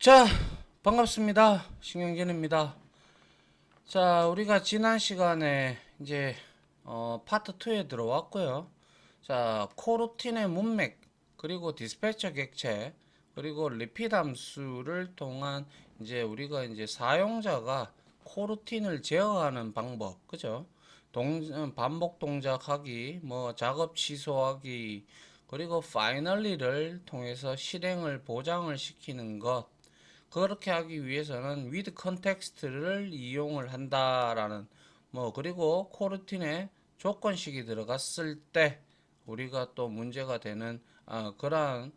자, 반갑습니다. 신경진입니다. 자, 우리가 지난 시간에 이제 파트 2에 들어왔고요. 자, 코루틴의 문맥, 그리고 디스패처 객체, 그리고 리피드 함수를 통한 이제 우리가 이제 사용자가 코루틴을 제어하는 방법, 그죠? 반복 동작하기, 뭐 작업 취소하기, 그리고 파이널리를 통해서 실행을 보장을 시키는 것, 그렇게 하기 위해서는 with context를 이용을 한다라는, 뭐 그리고 코르틴에 조건식이 들어갔을 때 우리가 또 문제가 되는 그러한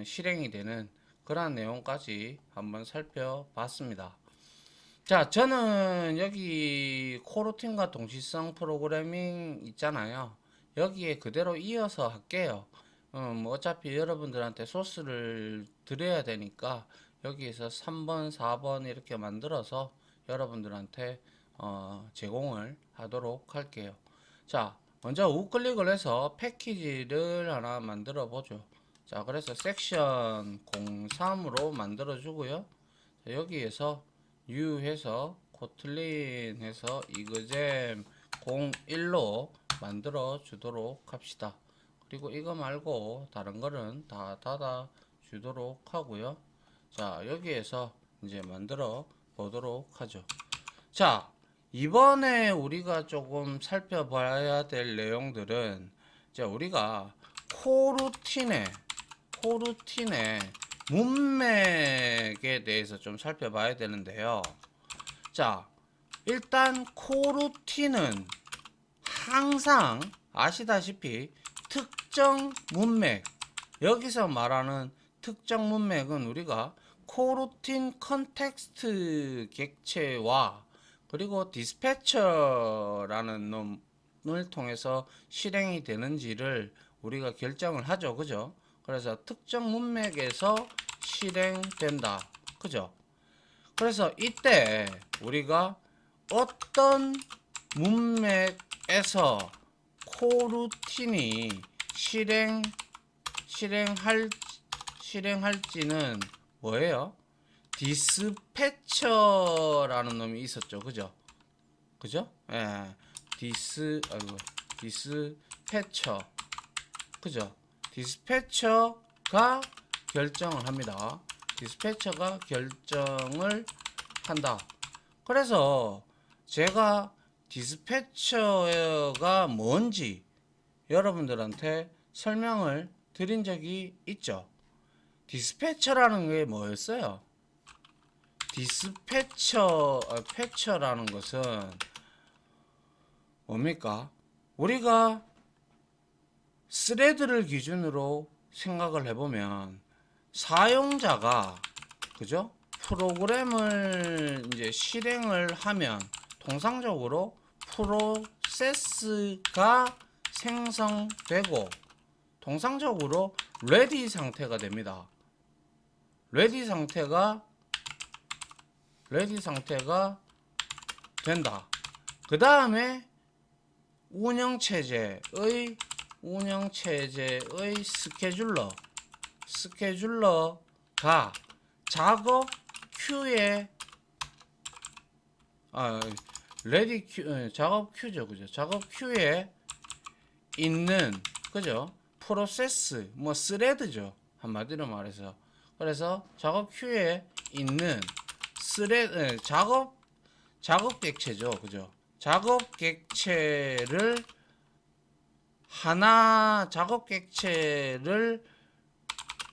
실행이 되는 그러한 내용까지 한번 살펴봤습니다. 자, 저는 여기 코르틴과 동시성 프로그래밍 있잖아요. 여기에 그대로 이어서 할게요. 뭐 어차피 여러분들한테 소스를 드려야 되니까 여기에서 3번, 4번 이렇게 만들어서 여러분들한테 제공을 하도록 할게요. 자, 먼저 우클릭을 해서 패키지를 하나 만들어 보죠. 자, 그래서 섹션 03으로 만들어 주고요. 자, 여기에서 new 해서 코틀린 해서 이그잼 01로 만들어 주도록 합시다. 그리고 이거 말고 다른 거는 다 닫아 주도록 하고요. 자, 여기에서 이제 만들어 보도록 하죠. 자, 이번에 우리가 조금 살펴봐야 될 내용들은, 자, 우리가 코루틴의 문맥에 대해서 좀 살펴봐야 되는데요. 자, 일단 코루틴은 항상 아시다시피 특정 문맥, 여기서 말하는 특정 문맥은 우리가 코루틴 컨텍스트 객체와 그리고 디스패처라는 놈을 통해서 실행이 되는지를 우리가 결정을 하죠. 그죠? 그래서 특정 문맥에서 실행된다. 그죠? 그래서 이때 우리가 어떤 문맥에서 코루틴이 실행할지는 뭐예요? 디스패처라는 놈이 있었죠. 그죠? 그죠? 예. 디스패처. 그죠? 디스패처가 결정을 합니다. 디스패처가 결정을 한다. 그래서 제가 디스패처가 뭔지 여러분들한테 설명을 드린 적이 있죠. 디스패처라는 게 뭐였어요? 패처라는 것은 뭡니까? 우리가 스레드를 기준으로 생각을 해보면 사용자가, 그죠? 프로그램을 이제 실행을 하면 통상적으로 프로세스가 생성되고 통상적으로 레디 상태가 됩니다. 레디 상태가 된다. 그 다음에 운영체제의 스케줄러가 작업 큐에 작업 큐죠. 그죠? 작업 큐에 있는, 그죠? 프로세스, 뭐 스레드죠. 한마디로 말해서. 그래서 작업 큐에 있는 작업 객체죠. 그죠? 작업 객체를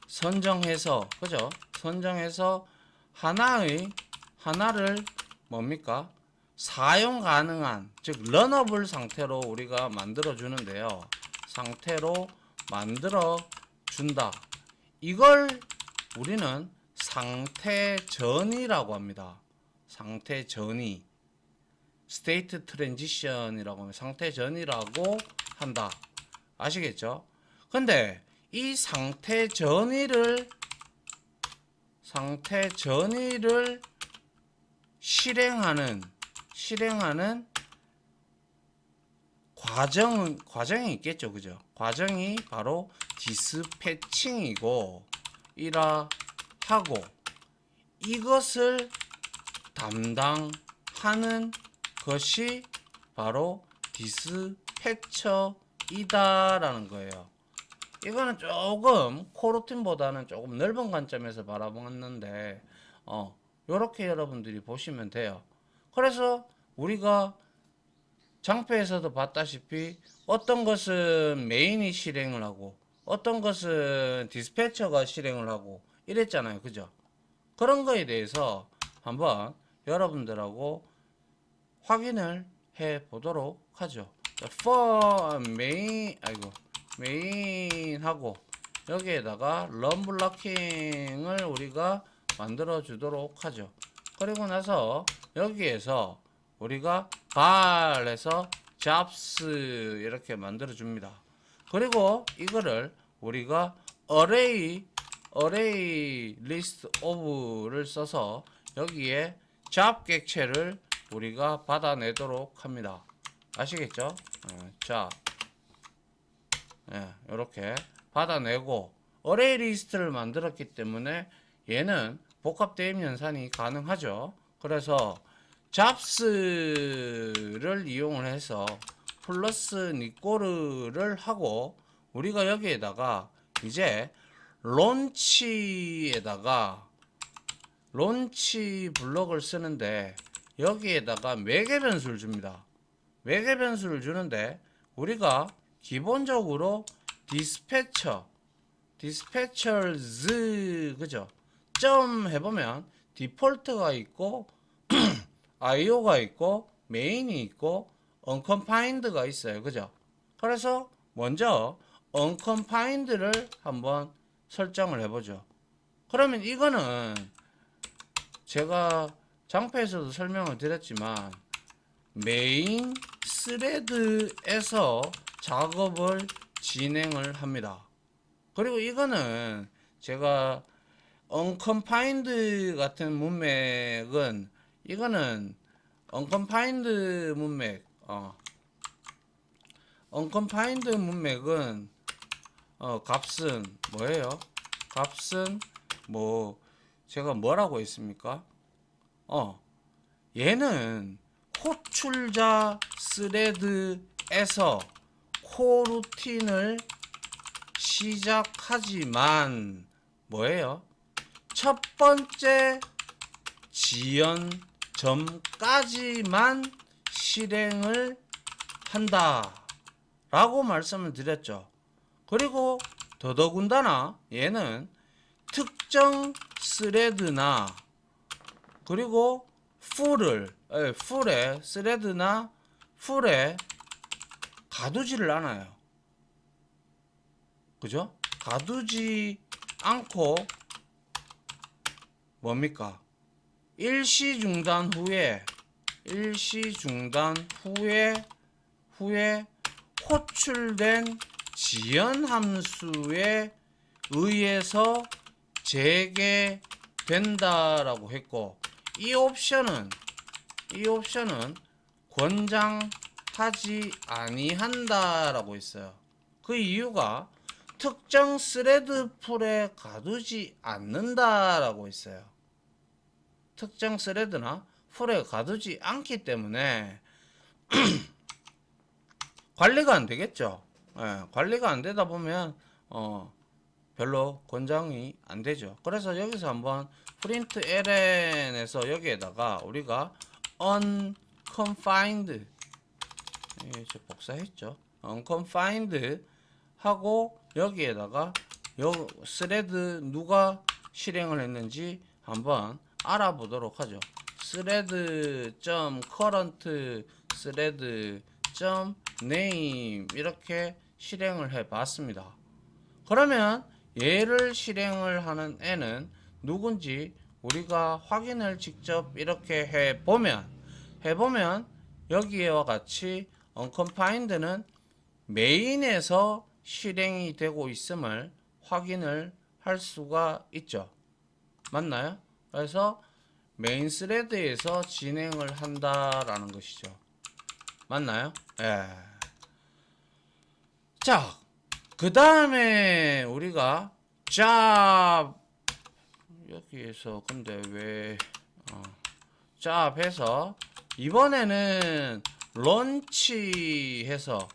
선정해서, 그죠? 선정해서 하나를 뭡니까? 사용 가능한, 즉 러너블 상태로 우리가 만들어 주는데요. 상태로 만들어 준다. 이걸 우리는 상태 전이라고 합니다. 상태 전이, 스테이트 트랜지션이라고 하면 상태 전이라고 한다. 아시겠죠? 근데 이 상태 전이를 실행하는 과정이 있겠죠. 그죠? 과정이 바로 디스패칭이고 이라 하고, 이것을 담당하는 것이 바로 디스패처이다라는 거예요. 이거는 조금 코르틴보다는 조금 넓은 관점에서 바라보는데 요렇게 여러분들이 보시면 돼요. 그래서 우리가 장표에서도 봤다시피 어떤 것은 메인이 실행을 하고 어떤 것은 디스패처가 실행을 하고 이랬잖아요. 그죠? 그런 거에 대해서 한번 여러분들하고 확인을 해 보도록 하죠. for 메인 하고 여기에다가 run 블로킹을 우리가 만들어 주도록 하죠. 그리고 나서 여기에서 우리가 var에서 jobs 이렇게 만들어 줍니다. 그리고 이거를 우리가 array list of를 써서 여기에 job 객체를 우리가 받아내도록 합니다. 아시겠죠? 자, 이렇게 받아내고 array 리스트를 만들었기 때문에 얘는 복합 대입 연산이 가능하죠. 그래서 jobs를 이용을 해서 플러스 니꼬르를 하고 우리가 여기에다가 이제 론치에다가 론치 블럭을 쓰는데 여기에다가 매개 변수를 줍니다. 매개 변수를 주는데 우리가 기본적으로 dispatchers 그죠? 점 해보면 디폴트가 있고 IO가 있고 메인이 있고 unconfined가 있어요. 그죠? 그래서 먼저 unconfined를 한번 설정을 해보죠. 그러면 이거는 제가 장표에서도 설명을 드렸지만 메인 스레드에서 작업을 진행을 합니다. 그리고 이거는 제가 unconfined 같은 문맥은 이거는 unconfined 문맥 unconfined 문맥은 값은 뭐예요? 값은 뭐 제가 뭐라고 했습니까? 얘는 호출자 스레드에서 코루틴을 시작하지만 뭐예요? 첫 번째 지연 점까지만 실행을 한다 라고 말씀을 드렸죠. 그리고 더더군다나 얘는 특정 스레드나 그리고 풀에 스레드나 풀에 가두지를 않아요. 그죠? 가두지 않고 뭡니까? 일시 중단 후에 호출된 지연 함수에 의해서 재개된다라고 했고 이 옵션은 권장하지 아니한다라고 했어요. 그 이유가 특정 스레드 풀에 가두지 않는다라고 했어요. 특정 스레드나 풀에 가두지 않기 때문에 관리가 안 되겠죠. 관리가 안 되다 보면 별로 권장이 안 되죠. 그래서 여기서 한번 print ln에서 여기에다가 우리가 unconfined 저 복사했죠. unconfined 하고 여기에다가 요 스레드 누가 실행을 했는지 한번 알아보도록 하죠. thread.current thread.name 이렇게 실행을 해 봤습니다. 그러면 얘를 실행을 하는 애는 누군지 우리가 확인을 직접 이렇게 해보면 여기와 같이 unconfined는 메인에서 실행이 되고 있음을 확인을 할 수가 있죠. 맞나요? 그래서 메인 스레드에서 진행을 한다라는 것이죠. 맞나요? 예. 자, 그 다음에 우리가 job 여기에서 근데 왜 짭 해서 이번에는 런치해서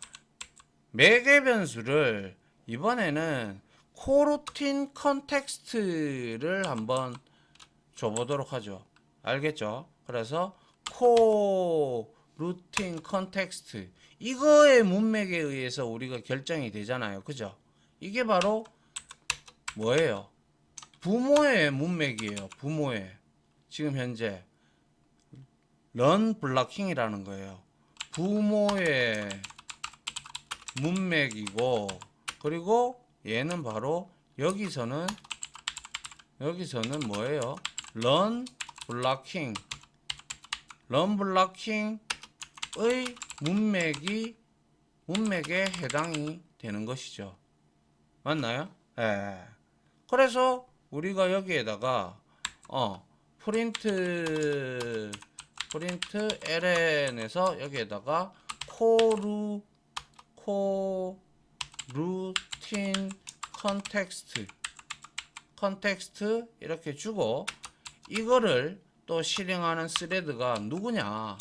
매개 변수를 이번에는 코루틴 컨텍스트를 한번 줘보도록 하죠. 알겠죠? 그래서 코루틴 컨텍스트 이거의 문맥에 의해서 우리가 결정이 되잖아요. 그죠? 이게 바로 뭐예요? 부모의 문맥이에요. 부모의 지금 현재 런 블락킹이라는 거예요. 부모의 문맥이고 그리고 얘는 바로 여기서는 뭐예요? 런 블락킹 의 문맥에 해당이 되는 것이죠. 맞나요? 예. 그래서 우리가 여기에다가 프린트 ln에서 여기에다가 코루틴 컨텍스트 이렇게 주고 이거를 또 실행하는 스레드가 누구냐?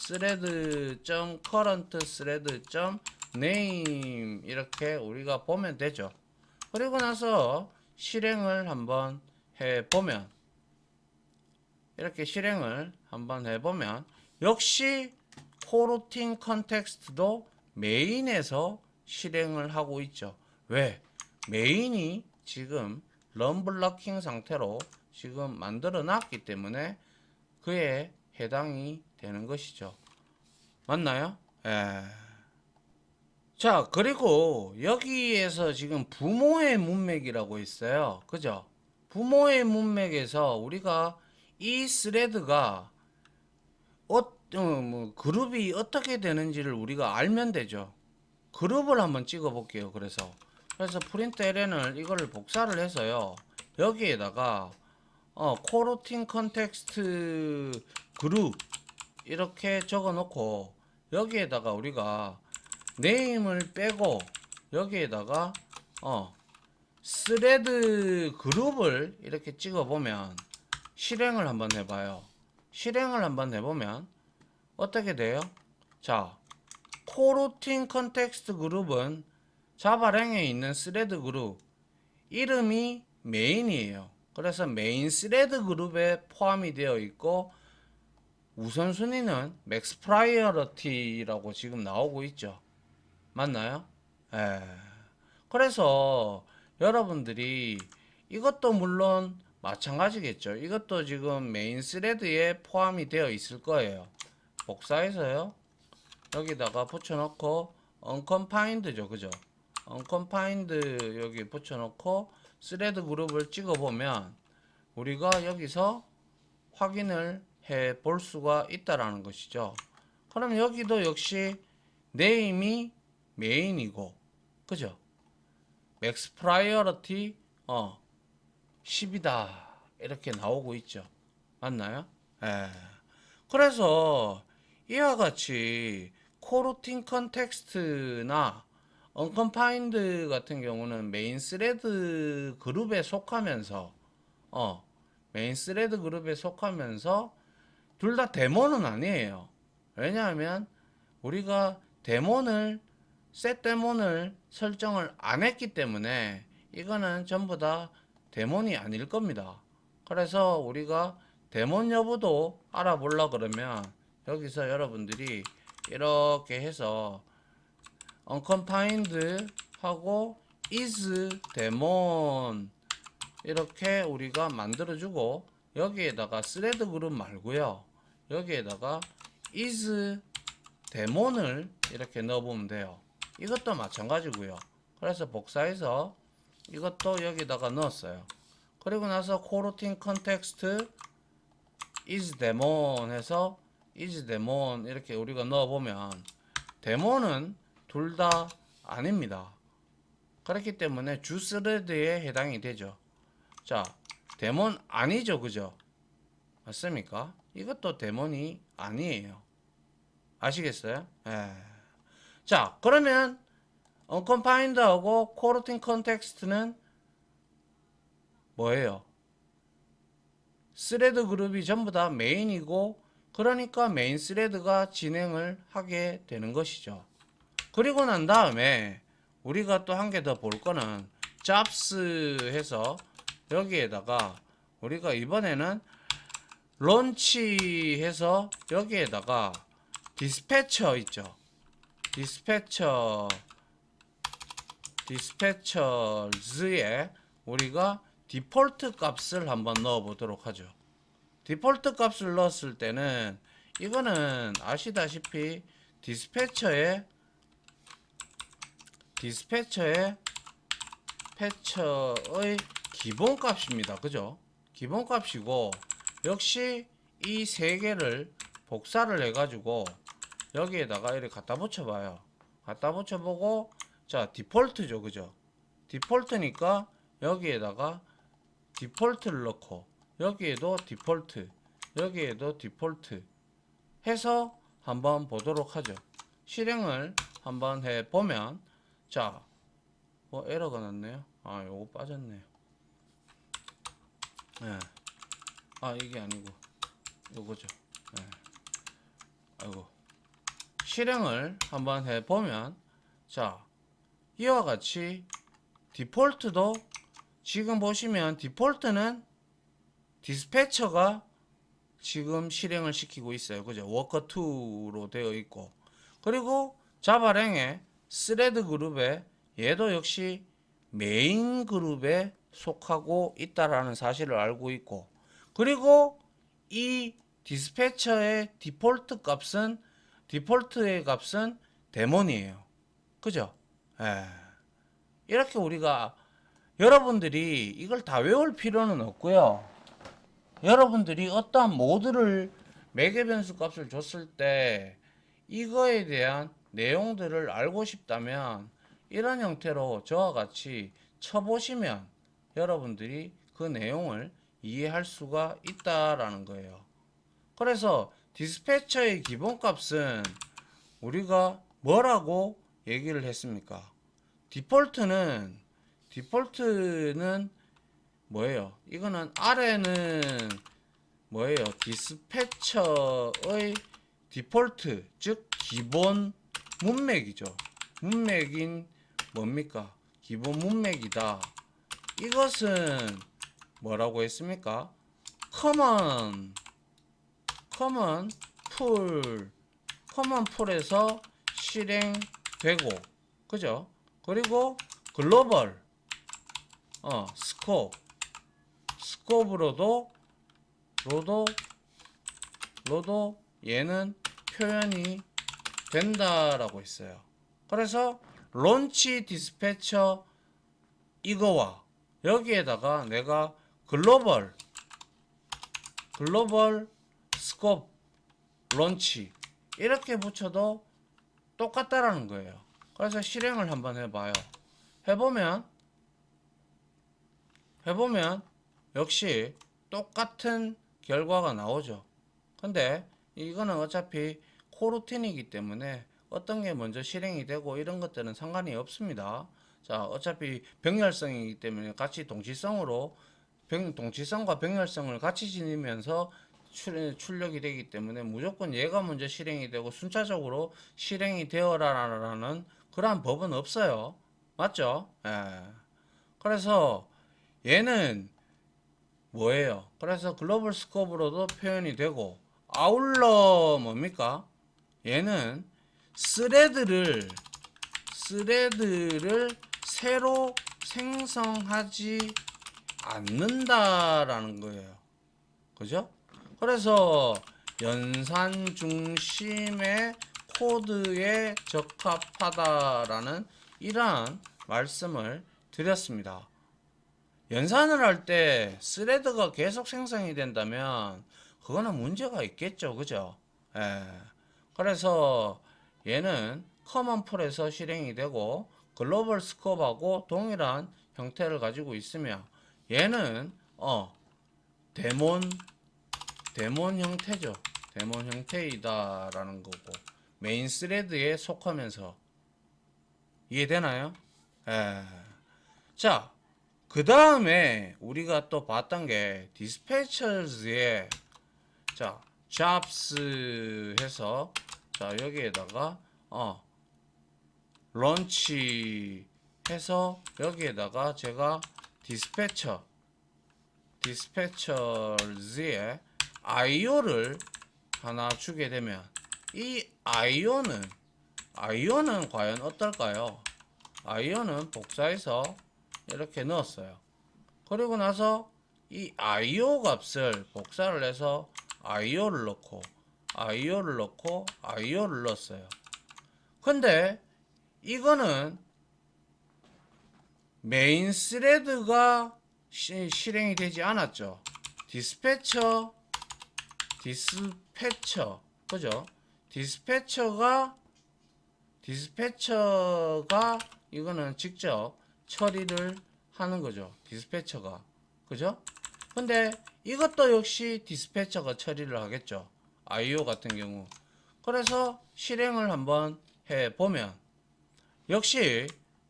thread.current thread.name 이렇게 우리가 보면 되죠. 그리고 나서 실행을 한번 해보면 이렇게 실행을 한번 해보면 역시 코루틴 컨텍스트도 메인에서 실행을 하고 있죠. 왜? 메인이 지금 런블럭킹 상태로 지금 만들어 놨기 때문에 그에 해당이 되는 것이죠. 맞나요? 예. 자, 그리고 여기에서 지금 부모의 문맥이라고 있어요. 그죠? 부모의 문맥에서 우리가 이 스레드가 그룹이 어떻게 되는지를 우리가 알면 되죠. 그룹을 한번 찍어 볼게요. 그래서 프린트 ln을 이거를 복사를 해서요. 여기에다가 코루틴 컨텍스트 그룹 이렇게 적어 놓고 여기에다가 우리가 네임을 빼고 여기에다가 스레드 그룹을 이렇게 찍어 보면 실행을 한번 해봐요. 실행을 한번 해보면 어떻게 돼요? 자, 코루틴 컨텍스트 그룹은 자바랭에 있는 스레드 그룹 이름이 메인이에요. 그래서 메인 스레드 그룹에 포함이 되어 있고 우선순위는 맥스 프라이어리티라고 지금 나오고 있죠. 맞나요? 예. 그래서 여러분들이 이것도 물론 마찬가지겠죠. 이것도 지금 메인 스레드에 포함이 되어 있을 거예요. 복사해서요. 여기다가 붙여놓고 unconfined죠. 그죠? unconfined 여기 붙여놓고 스레드 그룹을 찍어보면 우리가 여기서 확인을 해 볼 수가 있다라는 것이죠. 그럼 여기도 역시 네임이 메인이고 그죠? 맥스 프라이어리티 10이다 이렇게 나오고 있죠. 맞나요? 예. 그래서 이와 같이 코루틴 컨텍스트나 언컨파인드 같은 경우는 메인 스레드 그룹에 속하면서 메인 스레드 그룹에 속하면서 둘 다 데모는 아니에요. 왜냐하면 우리가 셋 데몬을 설정을 안 했기 때문에 이거는 전부 다 데몬이 아닐 겁니다. 그래서 우리가 데몬 여부도 알아보려 그러면 여기서 여러분들이 이렇게 해서 unconfined 하고 is 데몬 이렇게 우리가 만들어주고 여기에다가 스레드 그룹 말고요. 여기에다가 is 데몬을 이렇게 넣어보면 돼요. 이것도 마찬가지고요. 그래서 복사해서 이것도 여기다가 넣었어요. 그리고 나서 코루틴 컨텍스트 is 데몬 해서 is 데몬 이렇게 우리가 넣어보면 데몬은 둘 다 아닙니다. 그렇기 때문에 주 스레드에 해당이 되죠. 자, 데몬 아니죠. 그죠? 맞습니까? 이것도 데몬이 아니에요. 아시겠어요? 예. 자, 그러면 unconfined하고 코루틴 컨텍스트는 뭐예요? 스레드 그룹이 전부 다 메인이고, 그러니까 메인 스레드가 진행을 하게 되는 것이죠. 그리고 난 다음에 우리가 또 한 개 더 볼 거는 잡스 해서 여기에다가 우리가 이번에는 런치해서 여기에다가 디스패처 있죠. 디스패처즈에 우리가 디폴트 값을 한번 넣어 보도록 하죠. 디폴트 값을 넣었을 때는 이거는 아시다시피 디스패처의 패처의 기본값입니다. 그죠? 기본값이고, 역시 이 세 개를 복사를 해가지고 여기에다가 이렇게 갖다 붙여봐요. 갖다 붙여보고, 자, 디폴트죠. 그죠? 디폴트니까 여기에다가 디폴트를 넣고, 여기에도 디폴트, 여기에도 디폴트 해서 한번 보도록 하죠. 실행을 한번 해보면, 자, 에러가 났네요. 요거 빠졌네요. 예. 이게 아니고 요거죠. 예. 아이고. 실행을 한번 해보면, 자, 이와 같이 디폴트도 지금 보시면 디폴트는 디스패처가 지금 실행을 시키고 있어요. 그죠? 워커2로 되어 있고, 그리고 자바랭의 스레드 그룹에 얘도 역시 메인 그룹에 속하고 있다라는 사실을 알고 있고, 그리고 이 디스패처의 디폴트의 값은 데몬이에요. 그죠? 이렇게 우리가, 여러분들이 이걸 다 외울 필요는 없고요. 여러분들이 어떠한 모드를 매개 변수 값을 줬을 때 이거에 대한 내용들을 알고 싶다면 이런 형태로 저와 같이 쳐보시면 여러분들이 그 내용을 이해할 수가 있다라는 거예요. 그래서 디스패처의 기본값은 우리가 뭐라고 얘기를 했습니까? 디폴트는 뭐예요? 이거는 아래는 뭐예요? 디스패처의 디폴트, 즉 기본 문맥이죠. 문맥인 뭡니까? 기본 문맥이다. 이것은 뭐라고 했습니까? 커먼 풀에서 실행되고, 그죠? 그리고 글로벌 스코프로도 얘는 표현이 된다라고 했어요. 그래서 론치 디스패처 이거와 여기에다가 내가 글로벌 스코프 론치 이렇게 붙여도 똑같다라는 거예요. 그래서 실행을 한번 해봐요. 해보면 역시 똑같은 결과가 나오죠. 근데 이거는 어차피 코루틴이기 때문에 어떤 게 먼저 실행이 되고 이런 것들은 상관이 없습니다. 자, 어차피 병렬성이기 때문에 같이 동치성과 병렬성을 같이 지니면서 출력이 되기 때문에 무조건 얘가 먼저 실행이 되고 순차적으로 실행이 되어라라는 그러한 법은 없어요. 맞죠? 그래서 얘는 뭐예요? 그래서 글로벌 스코프로도 표현이 되고, 아울러 뭡니까? 얘는 스레드를 새로 생성하지 않는다라는 거예요. 그죠? 그래서 연산 중심의 코드에 적합하다라는 이러한 말씀을 드렸습니다. 연산을 할 때 스레드가 계속 생성이 된다면 그거는 문제가 있겠죠. 그죠? 그래서 얘는 커먼 풀에서 실행이 되고 글로벌 스코프하고 동일한 형태를 가지고 있으며, 얘는 데몬 형태죠. 데몬 형태이다라는 거고 메인 스레드에 속하면서. 이해되나요? 자, 그 다음에 우리가 또 봤던 게 디스패처즈에 자 jobs 해서 자 여기에다가 런치 해서 여기에다가 제가 디스패처즈에 IO를 하나 주게 되면 이 IO는 과연 어떨까요? IO는 복사해서 이렇게 넣었어요. 그리고 나서 이 IO 값을 복사를 해서 IO를 넣고 IO를 넣었어요. 근데 이거는 메인 스레드가 실행이 되지 않았죠. 디스패처 그죠? 디스패처가 이거는 직접 처리를 하는 거죠. 디스패처가. 그죠? 근데 이것도 역시 디스패처가 처리를 하겠죠. IO 같은 경우. 그래서 실행을 한번 해 보면 역시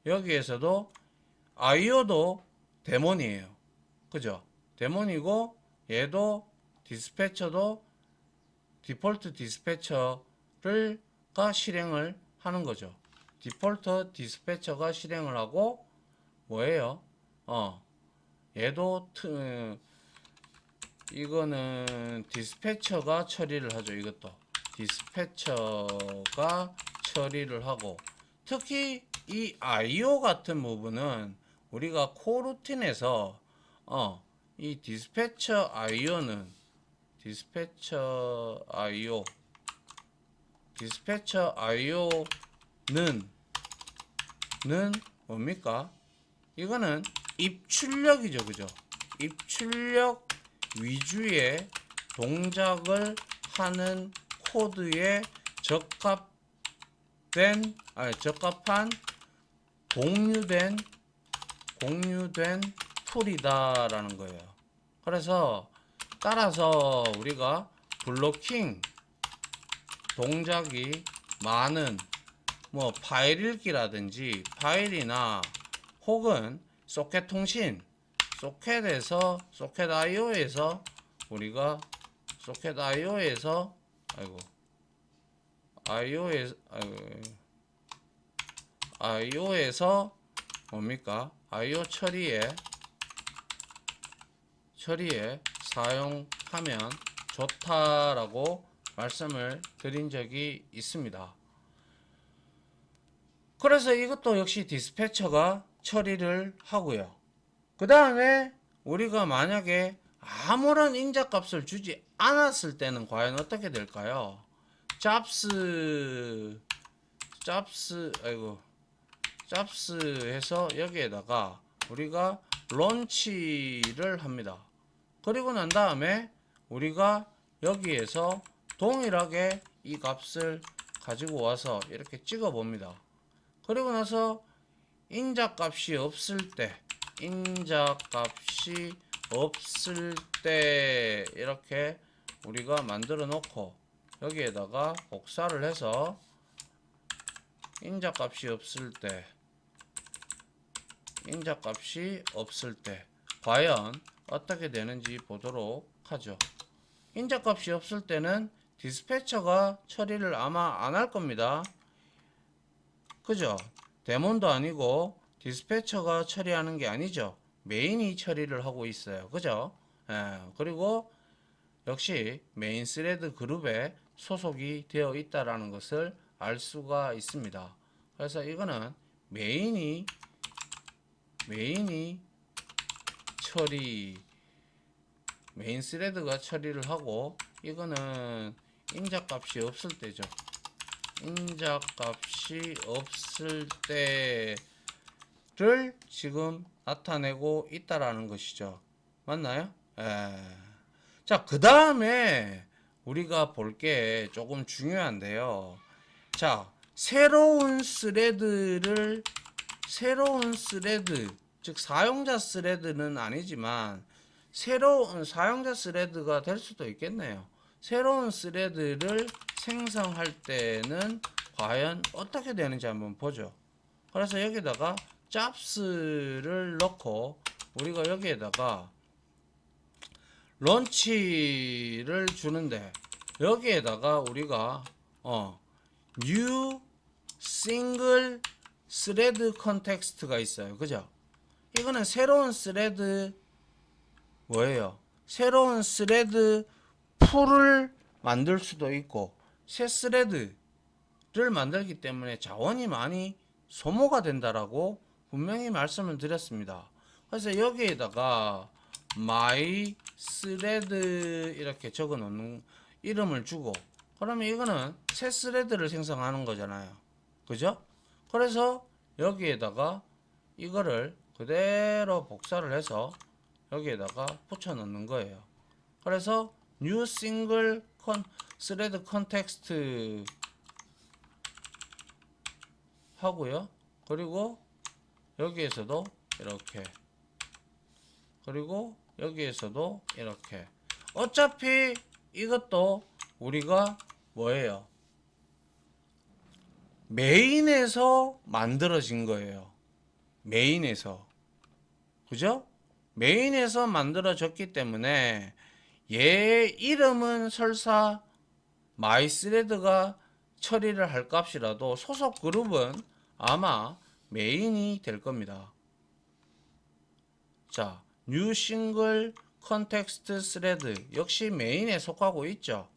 여기에서도 IO도 데몬이에요. 그죠? 데몬이고 얘도 디스패처도 디폴트 디스패처가 실행을 하는 거죠. 디폴트 디스패처가 실행을 하고 뭐예요? 얘도 이거는 디스패처가 처리를 하죠. 이것도 디스패처가 처리를 하고 특히 이 IO 같은 부분은 우리가 코루틴에서 이 디스패처 IO는 뭡니까? 이거는 입출력이죠. 그죠? 입출력 위주의 동작을 하는 코드에 적합한 공유된 툴이다라는 거예요. 그래서 따라서 우리가 블로킹 동작이 많은 뭐 파일 읽기라든지 파일이나 혹은 소켓 통신 소켓 IO에서 뭡니까? IO 처리에 사용하면 좋다라고 말씀을 드린 적이 있습니다. 그래서 이것도 역시 디스패처가 처리를 하고요. 그 다음에 우리가 만약에 아무런 인자값을 주지 않았을 때는 과연 어떻게 될까요? jobs 해서 여기에다가 우리가 런치를 합니다. 그리고 난 다음에 우리가 여기에서 동일하게 이 값을 가지고 와서 이렇게 찍어 봅니다. 그리고 나서 인자값이 없을 때 이렇게 우리가 만들어 놓고 여기에다가 복사를 해서 인자값이 없을 때 과연 어떻게 되는지 보도록 하죠. 인자값이 없을 때는 디스패처가 처리를 아마 안 할 겁니다. 그죠? 데몬도 아니고 디스패처가 처리하는 게 아니죠. 메인이 처리를 하고 있어요. 그죠? 그리고 역시 메인 스레드 그룹에 소속이 되어 있다라는 것을 알 수가 있습니다. 그래서 이거는 메인 스레드가 처리를 하고 이거는 인자값이 없을 때죠. 인자값이 없을 때를 지금 나타내고 있다라는 것이죠. 맞나요? 자, 그 다음에 우리가 볼 게 조금 중요한데요. 자, 새로운 스레드, 즉 사용자 스레드는 아니지만 새로운 사용자 스레드가 될 수도 있겠네요. 새로운 스레드를 생성할 때는 과연 어떻게 되는지 한번 보죠. 그래서 여기다가 jobs를 넣고 우리가 여기에다가 런치를 주는데 여기에다가 우리가 new single thread context가 있어요. 그죠? 이거는 새로운 스레드 뭐예요? 새로운 스레드 풀을 만들 수도 있고 새 스레드를 만들기 때문에 자원이 많이 소모가 된다라고 분명히 말씀을 드렸습니다. 그래서 여기에다가 my thread 이렇게 적어 놓는 이름을 주고 그러면 이거는 새 스레드를 생성하는 거잖아요. 그죠? 그래서 여기에다가 이거를 그대로 복사를 해서 여기에다가 붙여 넣는 거예요. 그래서 new single thread context 하고요. 그리고 여기에서도 이렇게 그리고 여기에서도 이렇게 어차피 이것도 우리가 뭐예요? 메인에서 만들어진 거예요. 메인에서. 그죠? 메인에서 만들어졌기 때문에 얘 이름은 설사 마이스레드가 처리를 할 값이라도 소속 그룹은 아마 메인이 될 겁니다. 자, new single context thread 역시 메인에 속하고 있죠.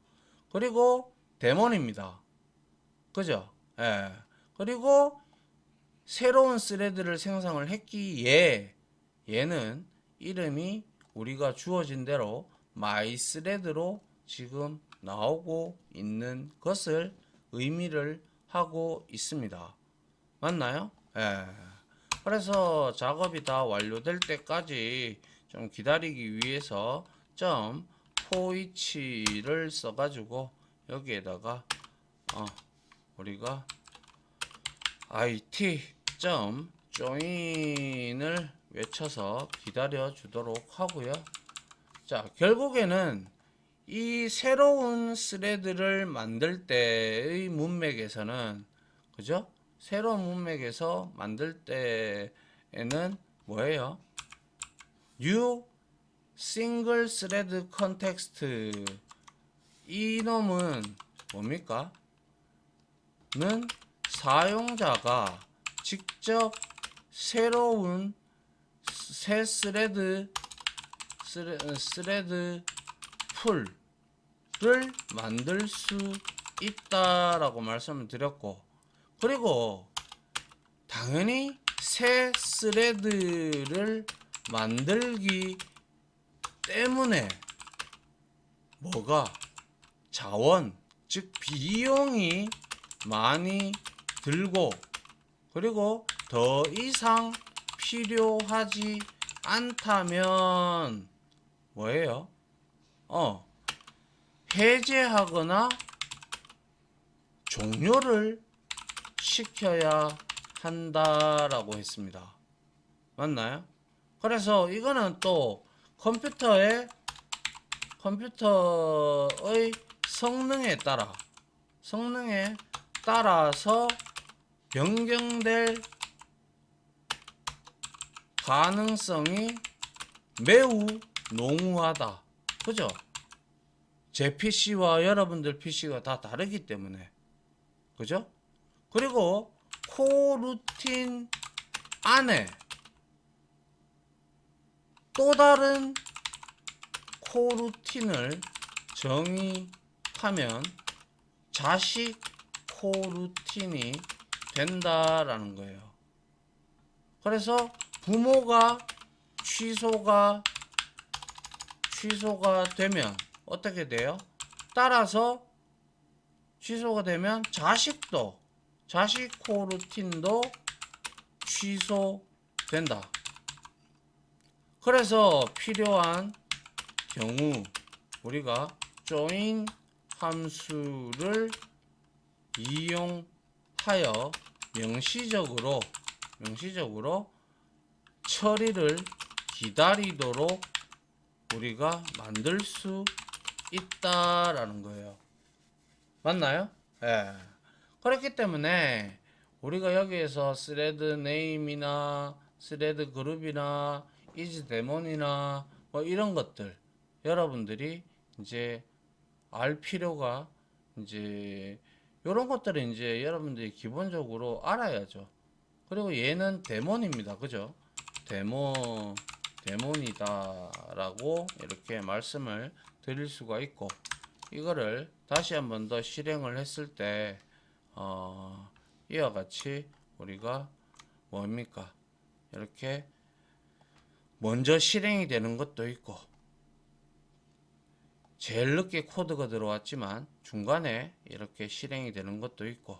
그리고 데몬입니다. 그죠? 예. 그리고 새로운 스레드를 생성을 했기에 얘는 이름이 우리가 주어진 대로 mythread로 지금 나오고 있는 것을 의미를 하고 있습니다. 맞나요? 예. 그래서 작업이 다 완료될 때까지 좀 기다리기 위해서 점 포이치를 써가지고 여기에다가 우리가 it.join을 외쳐서 기다려 주도록 하고요. 자, 결국에는 이 새로운 스레드를 만들 때의 문맥에서는 그죠? 새로운 문맥에서 만들 때에는 뭐예요? new single thread context 이 놈은 뭡니까? 는 사용자가 직접 새로운 새 스레드 풀을 만들 수 있다라고 말씀을 드렸고 그리고 당연히 새 스레드를 만들기 때문에 뭐가 자원 즉 비용이 많이 들고 그리고 더 이상 필요하지 않다면 뭐예요? 해제하거나 종료를 시켜야 한다라고 했습니다. 맞나요? 그래서 이거는 또 컴퓨터의 성능에 따라서 변경될 가능성이 매우 농후하다. 그죠? 제 PC와 여러분들 PC가 다 다르기 때문에. 그죠? 그리고 코루틴 안에 또 다른 코루틴을 정의하면 자식 코루틴이 된다라는 거예요. 그래서 부모가 취소가 되면 어떻게 돼요? 따라서 취소가 되면 자식 코루틴도 취소된다. 그래서 필요한 경우 우리가 join 함수를 이용하여 명시적으로 처리를 기다리도록 우리가 만들 수 있다라는 거예요. 맞나요? 예. 그렇기 때문에 우리가 여기에서 스레드 네임이나 스레드 그룹이나 이즈 데몬이나 뭐 이런 것들 여러분들이 이제 알 필요가 이제 이런 것들은 이제 여러분들이 기본적으로 알아야죠. 그리고 얘는 데몬입니다. 그죠? 데몬이다라고 이렇게 말씀을 드릴 수가 있고, 이거를 다시 한번 더 실행을 했을 때 이와 같이 우리가 뭡니까? 이렇게 먼저 실행이 되는 것도 있고, 제일 늦게 코드가 들어왔지만 중간에 이렇게 실행이 되는 것도 있고,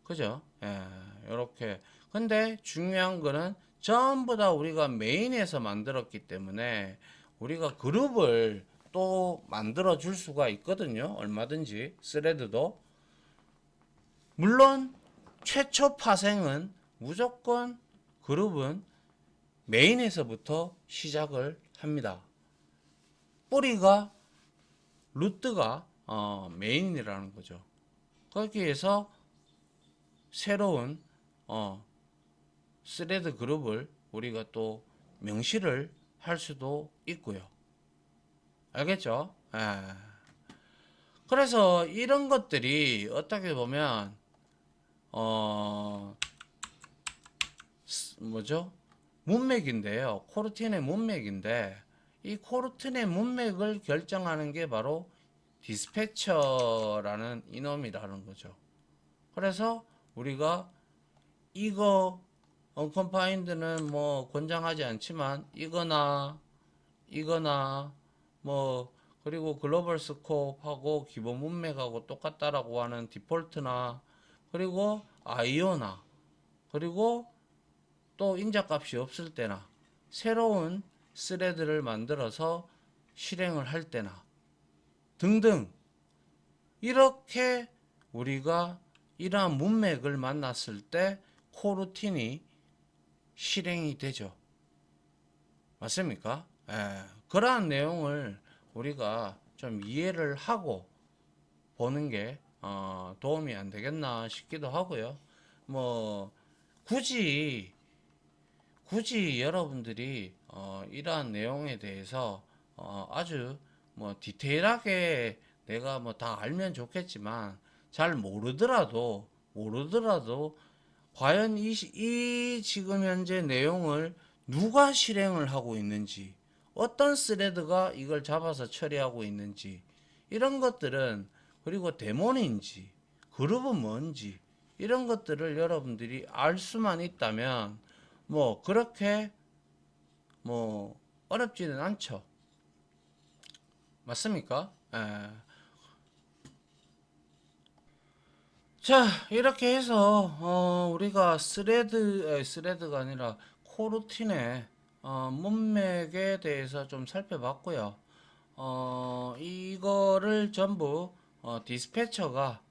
그죠? 예, 이렇게. 근데 중요한 거는 전부 다 우리가 메인에서 만들었기 때문에 우리가 그룹을 또 만들어 줄 수가 있거든요. 얼마든지 스레드도. 물론 최초 파생은 무조건 그룹은 메인에서부터 시작을 합니다. 뿌리가 루트가 메인이라는 거죠. 거기에서 새로운 스레드 그룹을 우리가 또 명시를 할 수도 있고요. 알겠죠? 예. 그래서 이런 것들이 어떻게 보면 뭐죠? 문맥인데요. 코르틴의 문맥인데, 이 코르틴의 문맥을 결정하는 게 바로 디스패처라는 이놈이라는 거죠. 그래서 우리가 이거 언컴파인드는 뭐 권장하지 않지만 이거나 뭐 그리고 글로벌 스코프하고 기본 문맥하고 똑같다라고 하는 디폴트나, 그리고 아이오나, 그리고 또 인자값이 없을 때나 새로운 스레드를 만들어서 실행을 할 때나 등등, 이렇게 우리가 이러한 문맥을 만났을 때 코루틴이 실행이 되죠. 맞습니까? 예, 그러한 내용을 우리가 좀 이해를 하고 보는 게 도움이 안 되겠나 싶기도 하고요. 뭐 굳이 여러분들이 이러한 내용에 대해서 아주 뭐 디테일하게 내가 뭐 다 알면 좋겠지만, 잘 모르더라도 과연 이 지금 현재 내용을 누가 실행을 하고 있는지, 어떤 스레드가 이걸 잡아서 처리하고 있는지, 이런 것들은, 그리고 데몬인지 그룹은 뭔지, 이런 것들을 여러분들이 알 수만 있다면 뭐 그렇게 뭐 어렵지는 않죠. 맞습니까? 예. 자, 이렇게 해서 우리가 스레드가 아니라 코루틴의 문맥에 대해서 좀 살펴봤고요. 이거를 전부 디스패처가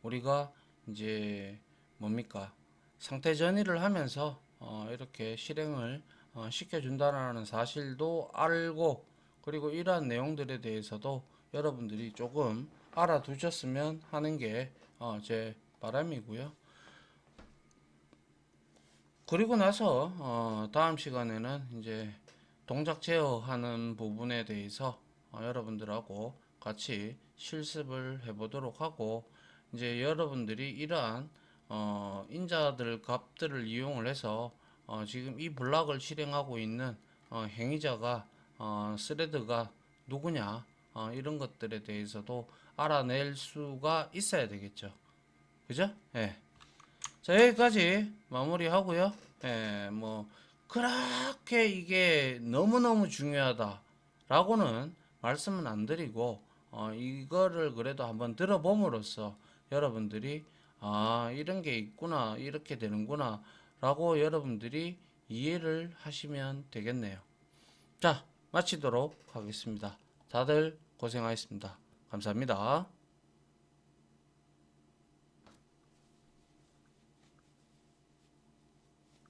우리가 이제 뭡니까? 상태 전이를 하면서 이렇게 실행을 시켜준다는 사실도 알고, 그리고 이러한 내용들에 대해서도 여러분들이 조금 알아두셨으면 하는 게 제 바람이고요. 그리고 나서 다음 시간에는 이제 동작 제어하는 부분에 대해서 여러분들하고 같이 실습을 해보도록 하고, 이제 여러분들이 이러한 인자들 값들을 이용을 해서 지금 이 블락을 실행하고 있는 행위자가 스레드가 누구냐, 이런 것들에 대해서도 알아낼 수가 있어야 되겠죠. 그죠? 예. 자, 여기까지 마무리하고요. 예, 뭐 그렇게 이게 너무너무 중요하다라고는 말씀은 안 드리고, 이거를 그래도 한번 들어봄으로써 여러분들이 이런 게 있구나, 이렇게 되는구나 라고 여러분들이 이해를 하시면 되겠네요. 자, 마치도록 하겠습니다. 다들 고생하셨습니다. 감사합니다.